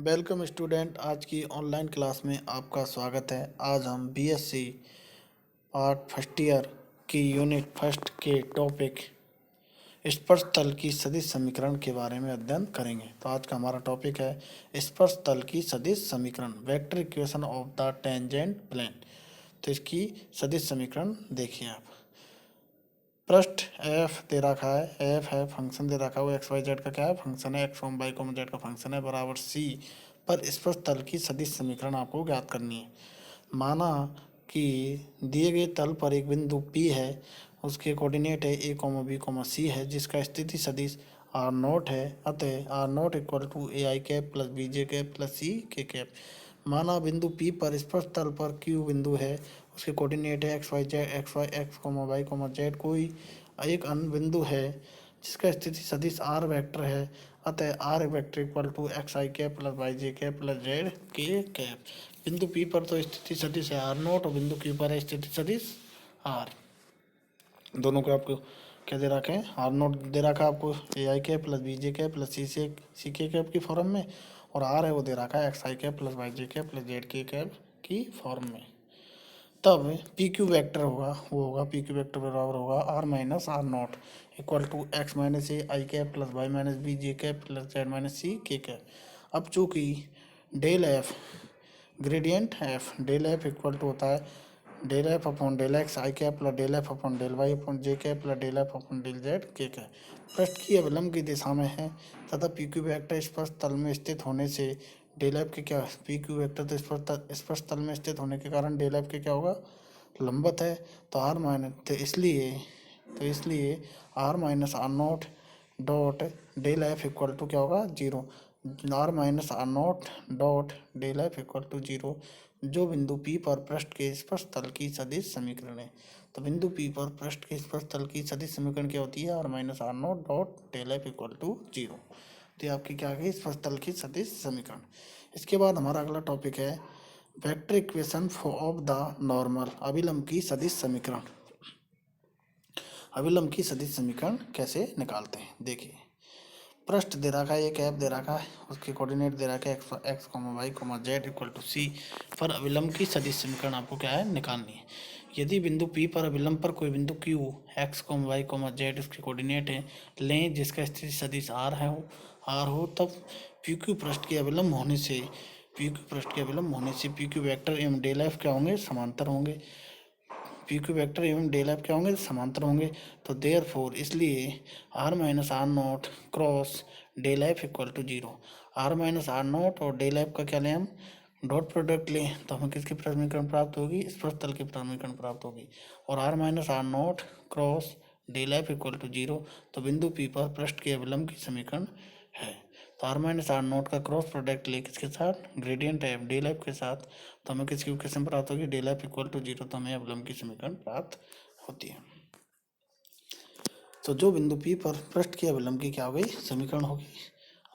Welcome student. आज की online class में आपका स्वागत है। आज हम बीएससी पार्ट फर्स्ट ईयर की यूनिट फर्स्ट के टॉपिक स्पर्श तल की सदिश समीकरण के बारे में अध्ययन करेंगे। तो आज का हमारा टॉपिक है स्पर्श तल की सदिश समीकरण, vector equation of the tangent plane. तो इसकी सदिश समीकरण देखिए आप। पृष्ठ एफ दे रखा है, एफ है, फंक्शन दे रखा है, वो एक्स वाई जेड का क्या है, फंक्शन है, एक्स वाई जेड का फंक्शन है, बराबर सी पर स्पर्श तल की सदिश समीकरण आपको ज्ञात करनी है। माना कि दिए गए तल पर एक बिंदु P है, उसके कोऑर्डिनेट है a, b, c है, जिसका स्थिति सदिश आर नोट है। अतः R not equal to A I cap plus B J cap plus C K cap. माना बिंदु P पर स्पर्श तल पर Q बिंदु है, उसके कोऑर्डिनेट है x y z, x y x y z. कोई एक अन्य बिंदु है जिसका स्थिति सदिश आर वेक्टर है। अतः r vector equal to x I cap plus y j cap plus z के कैप। बिंदु P पर तो स्थिति सदिश है आर नोट और बिंदु Q पर है स्थिति सदिश आर। दोनों को आपको क्या दे रखा है, आर नोट दे रखा है आपको A I cap plus B J cap plus C K cap की फॉर्म में, और आर है वो दे रखा है एक्स आई cap plus y j cap plus z के कैप की फॉर्म में। तब पी क्यू वैक्टर होगा, वो होगा पी क्यू वैक्टर बराबर होगा R minus R not equal to x minus A I cap plus y minus B J cap plus z minus C K cap. अब चूँकि del F gradient F, del F equal to होता है del F upon del x आई cap plus del F upon del y upon J cap plus del F upon del z के cap. पृष्ठ की अवलंब की दिशा में है तथा पी क्यू वैक्टर स्पर्श तल में स्थित होने से डेल एफ के क्या, पी क्यू वैक्टर तो स्पर्श तल में स्थित होने के कारण डेल एफ के क्या होगा, लंबवत है। तो आर माइनस तो इसलिए r minus r nought dot del F equal to क्या होगा, zero. R minus r nought dot del F equal to zero, जो बिंदु P पर पृष्ठ के स्पर्श तल की सदिश समीकरण है। तो बिंदु P पर पृष्ठ के स्पर्श तल की सदिश समीकरण क्या होती है, r minus r nought dot del F equal to zero. तो ये आपकी क्या आ गई, स्पर्श तल की सदिश समीकरण। इसके बाद हमारा अगला टॉपिक है vector equation of the normal, अभिलंब की सदिश समीकरण। अभिलंब की सदिश समीकरण कैसे निकालते हैं देखिए। पृष्ठ दे रखा है, एक ऐप दे रखा है, उसके कोऑर्डिनेट दे रखा है x y z equal to C पर अभिलंब की सदिश समीकरण आपको क्या है, निकालनी है। यदि बिंदु P पर अभिलंब पर कोई बिंदु Q एक्स वाई जेड उसके कोऑर्डिनेट है लें, जिसका स्थिति सदिश आर हो, तब PQ पृष्ठ के अभिलंब होने से PQ वेक्टर एवं डेल एफ क्या होंगे, समांतर होंगे। PQ वेक्टर एवं डेल एफ क्या होंगे, समांतर होंगे। तो देयर फोर इसलिए r minus r nought cross del F equal to zero. R minus r nought और डेल एफ का क्या लें हम, डॉट प्रोडक्ट लें, तो हमें किसकी समीकरण प्राप्त होगी, स्पर्श तल की समीकरण प्राप्त होगी। और r minus r nought cross del F equal to zero, तो बिंदु P पर पृष्ठ के अवलंब की समीकरण है। तो आर माइनस आर नोट का क्रॉस प्रोडक्ट ले किसके साथ, ग्रेडियंट एफ डेल एफ के साथ, तो हमें किसकी इक्वेशन प्राप्त होगी, del F equal to zero, तो हमें अवलंब की समीकरण प्राप्त होती है। तो जो बिंदु P पर पृष्ठ की अवलंब की क्या हो गई, समीकरण हो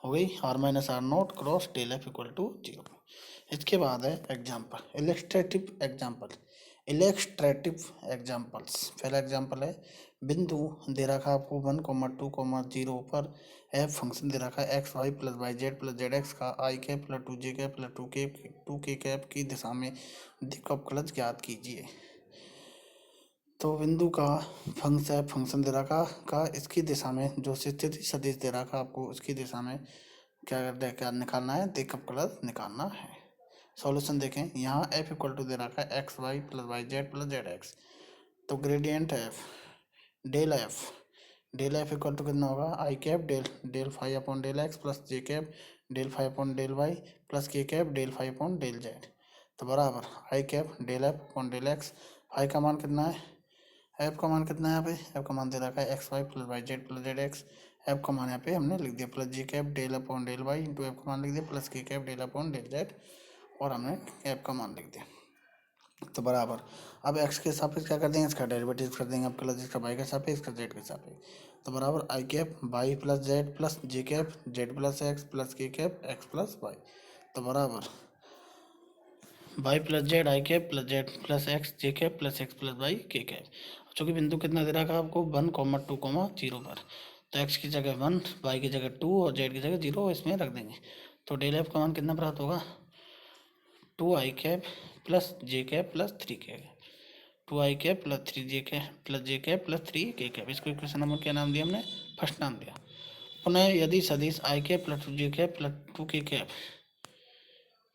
गई r minus r nought cross del F equal to zero. इसके बाद है एग्जाम्पल, इलेक्ट्रेटिव एग्जाम्पल्स। पहला एग्जाम्पल है बिंदु दे रखा आपको 1,2,0 पर एफ फंक्शन दे रखा है x y plus y z plus z x का i cap plus two j cap plus two k cap की दिशा में दिक् अवकलज ज्ञात कीजिए। तो बिंदु का फंक्शन दे रखा का इसकी दिशा में जो स्थिति सदिश दे रखा आपको उसकी दिशा में क्या निकालना है, दिक् अवकलज निकालना है। सॉल्यूशन देखें, यहाँ एफ इक्वल टू दे रखा है x y plus z x. तो gradient F del F equal to कितना होगा, I cap del five upon del x plus J cap del five upon del y plus के cap del five upon del z. तो बराबर I cap del F upon del x. Five का मान कितना है, F का मान कितना है, यहाँ पे एफ का मान दे रखा है x y plus z x. F का मान यहाँ पे हमने लिख दिया प्लस जे cap del upon del y into F का मान लिख दिया प्लस के cap del upon del z, और हमने एफ का मान लिख दिया। तो बराबर अब एक्स के सापेक्ष क्या कर देंगे, इसका डेरिवेटिव कर देंगे, अब प्लस इसका वाई के सापेक्ष इसका जेड के सापेक्ष। तो बराबर I cap y plus z plus J cap z plus x plus के कैप एक्स प्लस वाई। तो बराबर y plus z I cap plus z plus x J cap plus x plus y K cap. चूँकि बिंदु कितना दे रखा है आपको 1,2,0 पर, तो एक्स की जगह 1, वाई की जगह 2 और जेड की जगह 0 इसमें रख देंगे। तो डेल एफ का मान कितना प्राप्त होगा, 2i कैप प्लस जे cap plus 3k, 2i cap plus 3j cap plus जे कैप प्लस 3k कैप। इसको इक्वेशन नंबर क्या नाम दिया हमने, फर्स्ट नाम दिया। पुनः यदि सदिश I cap plus 2j cap plus 2k cap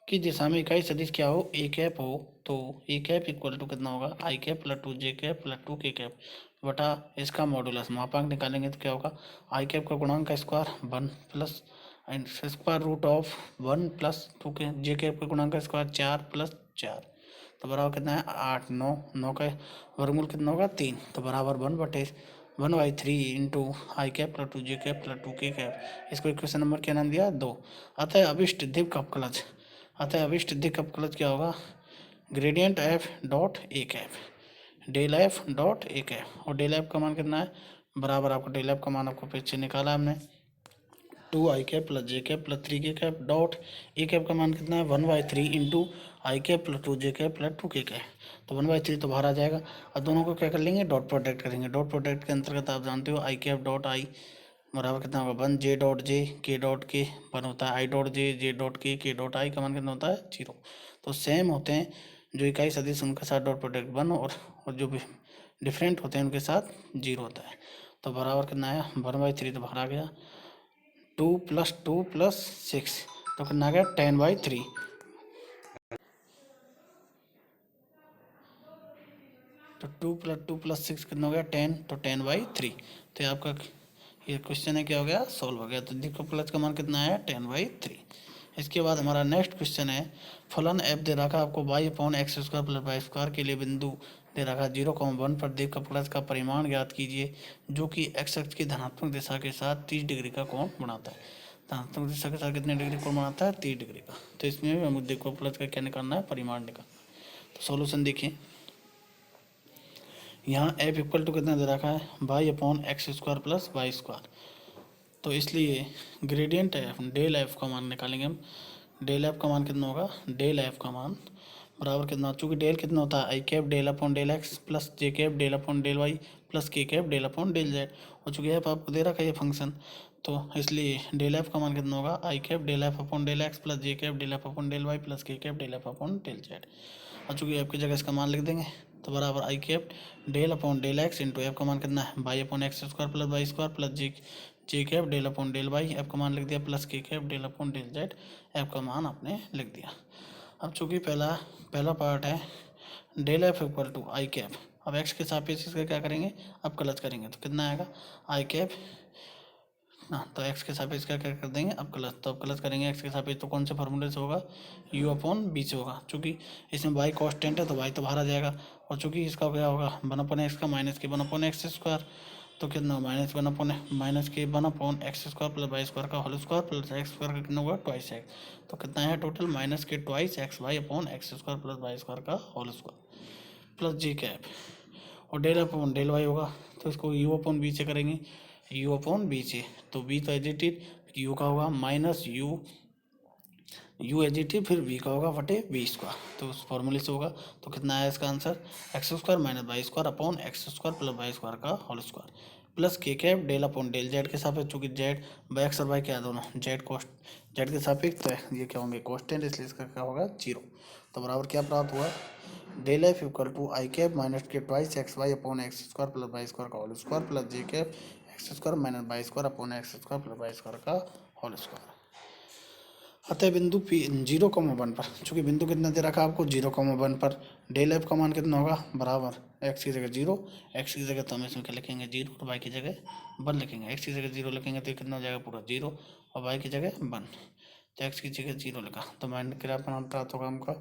की दिशा में इकाई सदिश क्या हो, ए कैप हो, तो ए कैप इक्वल टू कितना होगा, I cap plus 2j cap plus 2k cap बटा इसका मॉडुलस। मापांक निकालेंगे तो क्या होगा, आई कैप का गुणांक का square 1 plus square root of 1 plus 2k, j cap का गुणांक का स्क्वायर 4 प्लस 4, तो बराबर कितना है 8, 9, 9 का वर्गमूल कितना होगा 3, तो बराबर 1/3 into I cap plus 2j cap plus 2k cap. इसको इक्वेशन नंबर क्या नाम दिया, 2। अतः अभिष्ट दिक् अपकलज, अतः अभिष्ट दिक् अपकलज क्या होगा, ग्रेडियंट एफ डॉट ए कैप, डेल एफ डॉट ए कैप। और डेल एफ का मान कितना है, बराबर आपको डेल एफ का मान आपको पीछे निकाला हमने, 2i कैप प्लस जे cap plus 3k cap dot ए कैप का मान कितना है 1/3 into I cap plus 2j cap plus 2k cap. तो 1/3 तो बाहर आ जाएगा। अब दोनों को क्या कर लेंगे, डॉट प्रोडक्ट करेंगे। डॉट प्रोडक्ट के अंतर्गत आप जानते हो आई कैप डॉट आई बराबर कितना होगा 1, जे डॉट जे के डॉट के 1 होता है, आई डॉट जे डॉट के डॉट आई का मान कितना होता है 0। तो सेम होते हैं जो इकाई सदिश उनके साथ डॉट प्रोडक्ट 1 और जो भी डिफरेंट होते हैं उनके साथ 0 होता है। तो बराबर कितना आया 1/3 तो बाहर आ गया, 2 + 2 + 6 तो कितना आ गया 10/3। तो 2 + 2 + 6 कितना हो गया 10, तो 10/3। तो ये आपका ये क्वेश्चन है क्या हो गया, सॉल्व हो गया। तो देखो प्लस का मान कितना आया 10/3। इसके बाद हमारा नेक्स्ट क्वेश्चन है, फलन एफ दे रखा आपको y/x² + y² के लिए बिंदु दे रखा 0,1 पर देख प्लस का परिमाण ज्ञात कीजिए जो कि x अक्ष की धनात्मक दिशा के साथ 30 डिग्री का कोण बनाता है। धनात्मक दिशा के साथ कितने डिग्री कोण बनाता है 30 डिग्री का। तो इसमें भी हमें देखो प्लस का क्या निकालना है, परिमाण निकालना। तो सॉल्यूशन देखिए, यहाँ एफ इक्वल टू कितना दे रखा है y/x² + y²। तो इसलिए ग्रेडियंट एफ डेल एफ का मान निकालेंगे हम। डेल एफ का मान कितना होगा, डेल एफ का मान बराबर कितना, चूँकि डेल कितना होता है I cap del upon del x plus J cap del upon del y plus के cap del upon del z. और चूँकि एफ आपको दे रखा है ये फंक्शन, तो इसलिए डेल एफ का मान कितना होगा I cap del F upon del x plus J cap del F upon del y plus के cap del F upon del z. और चूँकि एफ की जगह इसका मान लिख देंगे, तो बराबर I cap del upon del x into F का मान कितना है y/x² + y² प्लस जे cap del upon del y, F का मान लिख दिया प्लस के cap del upon del z, F का मान आपने लिख दिया। अब चूँकि पहला पार्ट है del F equal to I cap, अब एक्स के सापेक्ष इसका क्या करेंगे, अब प्लस करेंगे तो कितना आएगा आई कैप ना, तो एक्स के सापेक्ष क्या क्या कर देंगे अब प्लस, तो अब प्लस करेंगे एक्स के सापेक्ष तो कौन से फॉर्मूले से होगा u/b से होगा। चूँकि इसमें y कांस्टेंट है तो y तो बाहर आ जाएगा, और चूँकि इसका क्या होगा 1/x का माइनस के 1/x², तो कितना माइनस के 1/x² + y² का होल स्क्वायर प्लस x² का कितना होगा 2x। तो कितना है टोटल माइनस के 2xy/x² + y² का होल स्क्वायर प्लस जी कैप, और डेल वाई होगा तो इसको u/b से करेंगे, u/b से, तो b तो एजिटिव, u का होगा माइनस u एजिटिव, फिर v का होगा बटे v², तो उस फॉर्मूले से होगा। तो कितना आया इसका answer x² - y² upon x² + y² का होल स्क्वायर प्लस के cap del upon del z के सापेक्ष, चूँकि जेड एक्स और वाई क्या दोनों जेड के सापेक्ष, तो ये क्या होंगे कांस्टेंट, इसलिए इसका क्या होगा 0। तो बराबर क्या प्राप्त हुआ, del F equal to I cap minus के 2xy अपॉन x² + y² का होल स्क्वायर प्लस जे cap x² - y² upon x² + y² का होल स्क्वायर। अतः बिंदु P 0,1 पर, चूँकि बिंदु कितना दे रखा है आपको 0,1 पर, डेल एफ का मान कितना होगा बराबर x की जगह 0, x की जगह तो हम इसमें क्या लिखेंगे 0 और y की जगह 1 लिखेंगे। x की जगह 0 लिखेंगे तो कितना हो जाएगा पूरा 0 और y की जगह 1, तो x की जगह 0 लिखा, तो माइनस क्या प्राप्त होगा हमका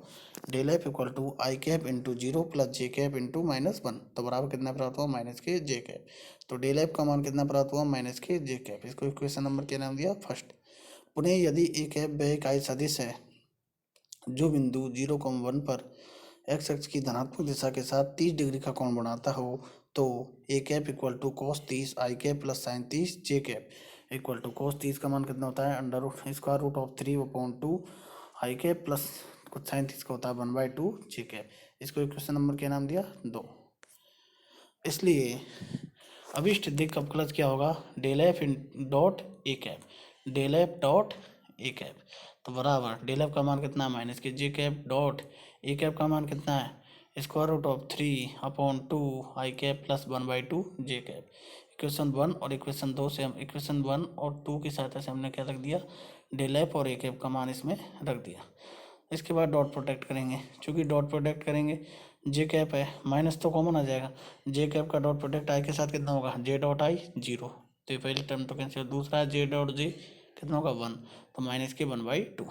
del F equal to I cap into 0 plus J cap into -1, तो बराबर कितना प्राप्त हुआ माइनस के जे कैप। तो डेल एफ का मान कितना प्राप्त हुआ माइनस के जे कैप। इसको इक्वेशन नंबर क्या नाम दिया फर्स्ट। पुनः यदि एक वह इकाई सदिश है जो बिंदु 0,1 पर x अक्ष की धनात्मक दिशा के साथ 30 डिग्री का कोण बनाता हो, तो A cap equal to cos 30 I cap plus sine 30 J cap equal to cos 30 का मान कितना होता है √3/2 आई कैप प्लस कुछ साइन 30 का होता है 1/2 जे कैप। इसको इक्वेशन नंबर क्या नाम दिया 2। इसलिए अभिष्ट दिक् अपकलज क्या होगा डेल एफ डॉट ए कैप, डेल एफ डॉट ए कैप। तो बराबर डेल एफ का मान कितना है minus k j cap dot ए कैप का मान कितना है square root of 3/2 I cap plus 1/2 J cap. Equation 1 और इक्वेशन 2 से हम इक्वेशन 1 और 2 की सहायता से हमने क्या रख दिया डेल एफ और ए कैप का मान इसमें रख दिया। इसके बाद डॉट प्रोडक्ट करेंगे, चूँकि डॉट प्रोडक्ट करेंगे जे कैप है माइनस तो कॉमन आ जाएगा, जे कैप का डॉट प्रोडक्ट आई के साथ कितना होगा जे डॉट आई 0, तो ये पहली टर्म तो कैंसिल। दूसरा है जे डॉट जे कितना होगा 1, तो माइनस के 1/2।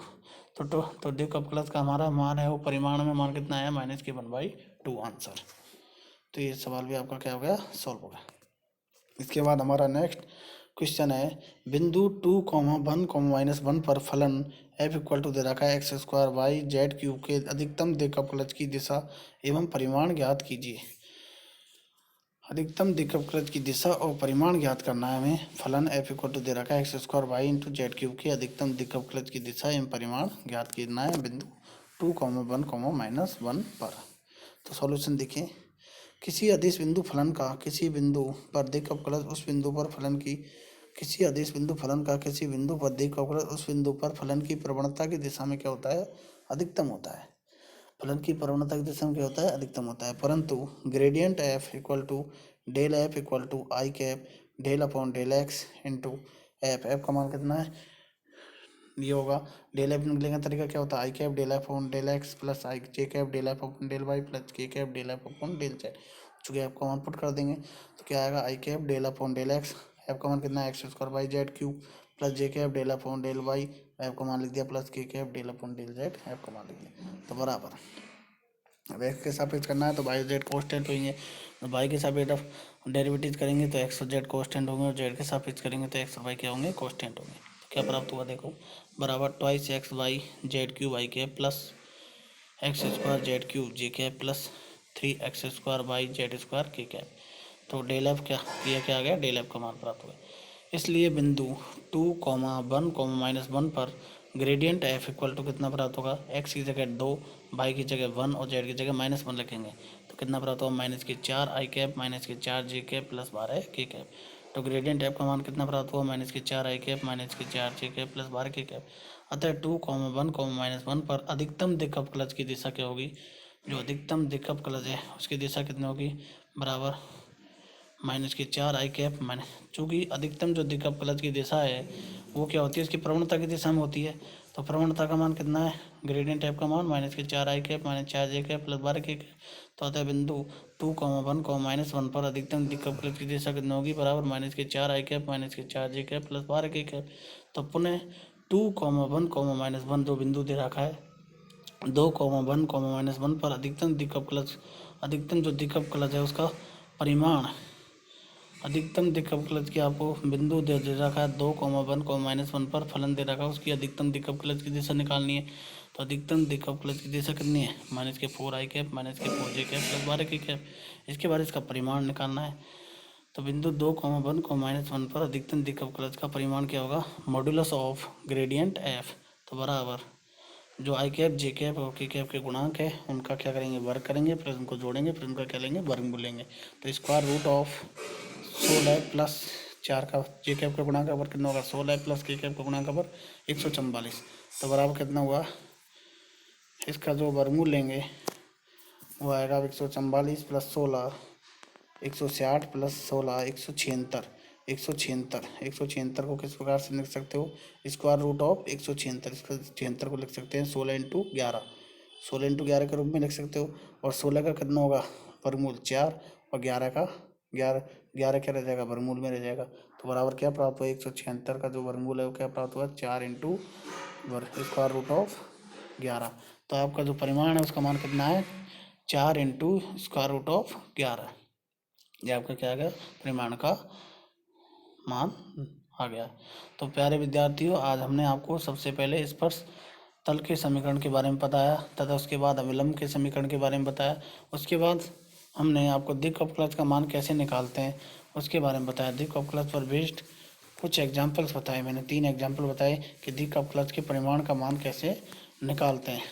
तो डी कपलस का हमारा मान है वो परिमाण में मान कितना आया माइनस के 1/2 आंसर। तो ये सवाल भी आपका क्या हो गया सॉल्व हो गया। इसके बाद हमारा नेक्स्ट क्वेश्चन है बिंदु 2,1,-1 पर फलन f इक्वल टू दे रखा है x² y z³ के अधिकतम दिक्कपलज की दिशा एवं परिमाण ज्ञात कीजिए। अधिकतम दिक्कपलज की दिशा और परिमाण ज्ञात करना है हमें। फलन f इक्वल टू दे रखा है x² y × z³ के अधिकतम दिक्कपलज की दिशा एवं परिमाण ज्ञात करना है बिंदु 2,1,-1 पर। तो सॉल्यूशन देखिए, किसी अदिश बिंदु फलन का किसी बिंदु पर दिक्कपलज उस बिंदु पर फलन की किसी अदिश बिंदु फलन का किसी बिंदु पर दिक्कपलज उस बिंदु पर फलन की प्रवणता की दिशा में क्या होता है अधिकतम होता है। फलन की प्रवणता की दिशा में क्या होता है अधिकतम होता है, परंतु gradient f equal to del F equal to I cap del upon del x into f. F का मान कितना है ये होगा, डेल एफ निकलने का तरीका क्या होता है I cap del F upon del x plus I J cap del F upon del y plus के cap del F upon del z. चूँकि एफ का मान पुट कर देंगे तो क्या आएगा I cap del upon del x, F का मान कितना है x² by z³ plus J cap del upon del y, F का मान लिख दिया प्लस के cap del upon del z, F का मान लिख दिया। तो बराबर अब एक्स के सापेक्ष करना है तो वाई जेड कॉन्स्टेंट होंगे, तो वाई के सापेक्ष ऑफ डेरिवेटिव करेंगे तो एक्स और जेड कॉन्स्टेंट होंगे और जेड के सापेक्ष करेंगे तो एक्स और वाई क्या होंगे कॉन्स्टेंट होंगे। तो क्या प्राप्त हुआ देखो बराबर 2x y z³ plus x² z³ J cap plus 3x² y z² के कैप। तो डेल एफ क्या आ गया डेल एफ का मान प्राप्त हुआ। इसलिए बिंदु 2,1,-1 पर ग्रेडियंट एफ इक्वल टू कितना प्राप्त होगा एक्स की जगह 2 वाई की जगह 1 और जेड की जगह -1 रखेंगे तो कितना प्राप्त होगा -4 आई कैप -4 जे कैप प्लस 12 के कैप। तो ग्रेडियंट एफ का मान कितना प्राप्त हुआ -4 आई कैप -4 जे कैप प्लस 12 के कैप। अतः 2,1,-1 पर अधिकतम दिक्कपलज की दिशा क्या होगी, जो अधिकतम दिक्कपलज है उसकी दिशा कितनी होगी बराबर -4 आई कैप चूँकि अधिकतम जो दिक्कपलज की दिशा है वो क्या होती है उसकी प्रवणता की दिशा में होती है। तो प्रवणता का मान कितना है ग्रेडियंट एफ का मान -4 आई कैप -4 जे कैप प्लस 12 के कैप। तो अतः बिंदु 2,1,-1 पर अधिकतम दिक्कपलज की दिशा कितनी होगी बराबर -4 आई कैप -4 जे कैप प्लस 12 के कैप। तो पुनः 2,1,-1 जो बिंदु दे रखा है 2,1,-1 पर अधिकतम जो दिक्कपलज है उसका परिमाण अधिकतम दिक्कपलज की आपको बिंदु दे रखा है 2,1,-1 पर फलन दे रखा है उसकी अधिकतम दिक्कपलज की दिशा निकालनी है। तो अधिकतम दिक्कपलज की दिशा कितनी है -4 आई कैप -4 जे कैप प्लस 12 के कैप। इसके बाद इसका परिमाण निकालना है। तो बिंदु 2,1,-1 पर अधिकतम दिक्कपलज का परिमाण क्या होगा मॉड्यूलस ऑफ ग्रेडियंट एफ। तो बराबर जो आई कैप जे कैप और के कैप के गुणांक है उनका क्या करेंगे वर्ग करेंगे फिर उनको जोड़ेंगे फिर उनका क्या लेंगे वर्गमूल लेंगे। तो स्क्वायर रूट ऑफ 16 प्लस 4 का जे कैप का गुणांक का वर्ग कितना होगा 16 प्लस के कैप का गुणांक का वर्ग 144। तो बराबर कितना हुआ इसका जो वर्गमूल लेंगे वो आएगा 144 प्लस 16 160 प्लस 16 176 को किस प्रकार से लिख सकते हो स्क्वायर रूट ऑफ 176 इसका 76 को लिख सकते हैं 16 × 11 के रूप में लिख सकते हो। और 16 का कितना होगा वर्गमूल 4 और 11 का 11 क्या रह जाएगा वर्गमूल में रह जाएगा। तो बराबर क्या प्राप्त हुआ 176 का जो वर्गमूल है वो क्या प्राप्त हुआ 4 × स्क्वायर रूट ऑफ 11। तो आपका जो परिमाण है उसका मान कितना है 4 × स्क्वायर रूट ऑफ 11। ये आपका क्या आ गया परिमाण का मान आ गया। तो प्यारे विद्यार्थियों आज हमने आपको सबसे पहले स्पर्श तल के समीकरण के बारे में बताया तथा उसके बाद अविलंब के समीकरण के बारे में बताया। उसके बाद हमने आपको दिक्कपलज का मान कैसे निकालते हैं उसके बारे में बताया। दिक्कपलज पर बेस्ड कुछ एग्जाम्पल्स बताए, मैंने 3 एग्जाम्पल बताए कि दिक्कपलज के परिमाण का मान कैसे निकालते हैं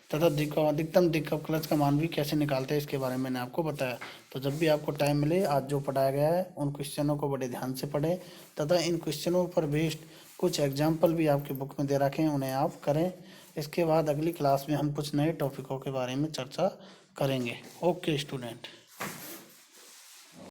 तथा अधिकतम दिक्कपलज का मान भी कैसे निकालते हैं इसके बारे में मैंने आपको बताया। तो जब भी आपको टाइम मिले आज जो पढ़ाया गया है उन क्वेश्चनों को बड़े ध्यान से पढ़ें तथा इन क्वेश्चनों पर बेस्ड कुछ एग्जाम्पल भी आपके बुक में दे रखे हैं, उन्हें आप करें। इसके बाद अगली क्लास में हम कुछ नए टॉपिकों के बारे में चर्चा करेंगे। Okay student.